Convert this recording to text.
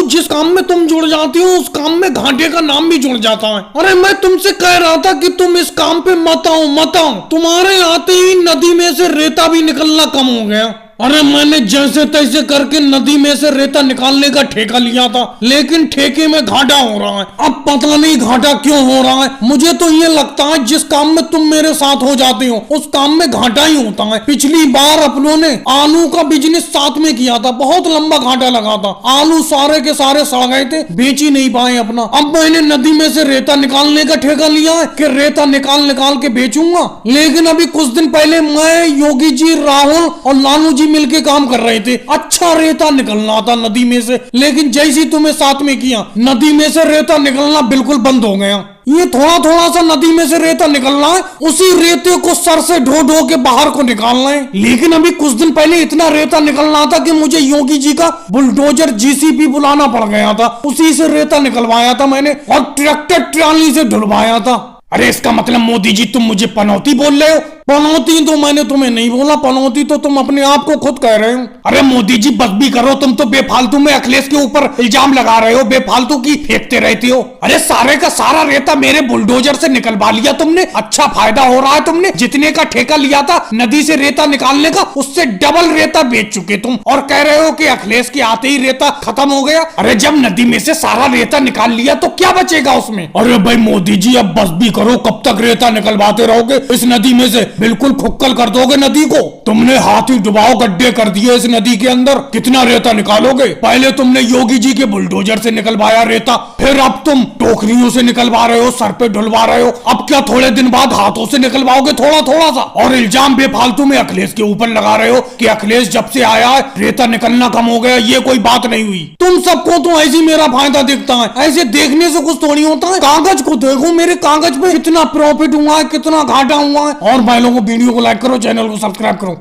जिस काम में तुम जुड़ जाती हो उस काम में घाटे का नाम भी जुड़ जाता है। अरे मैं तुमसे कह रहा था कि तुम इस काम पे मत आओ। तुम्हारे आते ही नदी में से रेता भी निकलना कम हो गया। अरे मैंने जैसे तैसे करके नदी में से रेता निकालने का ठेका लिया था, लेकिन ठेके में घाटा हो रहा है। अब पता नहीं घाटा क्यों हो रहा है। मुझे तो ये लगता है जिस काम में तुम मेरे साथ हो जाते हो उस काम में घाटा ही होता है। पिछली बार अपनों ने आलू का बिजनेस साथ में किया था, बहुत लंबा घाटा लगा था। आलू सारे के सारे सड़ गए थे, बेच ही नहीं पाए अपना। अब मैंने नदी में से रेता निकालने का ठेका लिया है कि रेता निकाल के बेचूंगा। लेकिन अभी कुछ दिन पहले मैं, योगी जी, राहुल और लालू जी मिलके काम कर रहे थे। अच्छा रेता निकलना था नदी में से, लेकिन जैसी तुम्हें साथ में किया नदी में से रेता निकलना बिल्कुल बंद हो गया। ये थोड़ा थोड़ा सा नदी में से रेता निकलना है, उसी रेते को सर से ढो के बाहर को निकालना है। लेकिन अभी कुछ दिन पहले इतना रेता निकलना था कि मुझे योगी जी का बुलडोजर जीसीबी बुलाना पड़ गया था। उसी से रेता निकलवाया था मैंने और ट्रैक्टर ट्राली से ढुलवाया था। अरे इसका मतलब मोदी जी तुम मुझे पनौती बोल रहे हो? पनौती तो मैंने तुम्हें नहीं बोला, पनौती तो तुम अपने आप को खुद कह रहे हो। अरे मोदी जी बस भी करो, तुम तो बेफालतू में अखिलेश के ऊपर इल्जाम लगा रहे हो, बेफालतू की फेंकते रहते हो। अरे सारे का सारा रेता मेरे बुलडोजर से निकलवा लिया तुमने, अच्छा फायदा हो रहा है। तुमने जितने का ठेका लिया था नदी से रेता निकालने का, उससे डबल रेता बेच चुके तुम, और कह रहे हो कि अखिलेश के आते ही रेता खत्म हो गया। अरे जब नदी में से सारा रेता निकाल लिया तो क्या बचेगा उसमें? अरे भाई मोदी जी अब बस भी करो, कब तक रेता निकलवाते रहोगे इस नदी में से? बिल्कुल खुक्कल कर दोगे नदी को। तुमने हाथी डुबाओ गड्ढे कर दिए इस नदी के अंदर, कितना रेता निकालोगे? पहले तुमने योगी जी के बुलडोजर से निकलवाया रेता, फिर अब तुम टोकरियों से निकलवा रहे हो, सर पे ढुलवा रहे हो। अब क्या थोड़े दिन बाद हाथों से निकलवाओगे थोड़ा थोड़ा सा? और इल्जाम बेफालतू में अखिलेश के ऊपर लगा रहे हो कि अखिलेश जब से आया है रेता निकलना कम हो गया। ये कोई बात नहीं हुई। तुम सबको तो ऐसी मेरा फायदा दिखता है, ऐसे देखने से कुछ थोड़ी होता है। कागज को देखो, मेरे कागज पे कितना प्रॉफिट हुआ है, कितना घाटा हुआ है। और भाई लोगों वीडियो को लाइक करो, चैनल को सब्सक्राइब करो।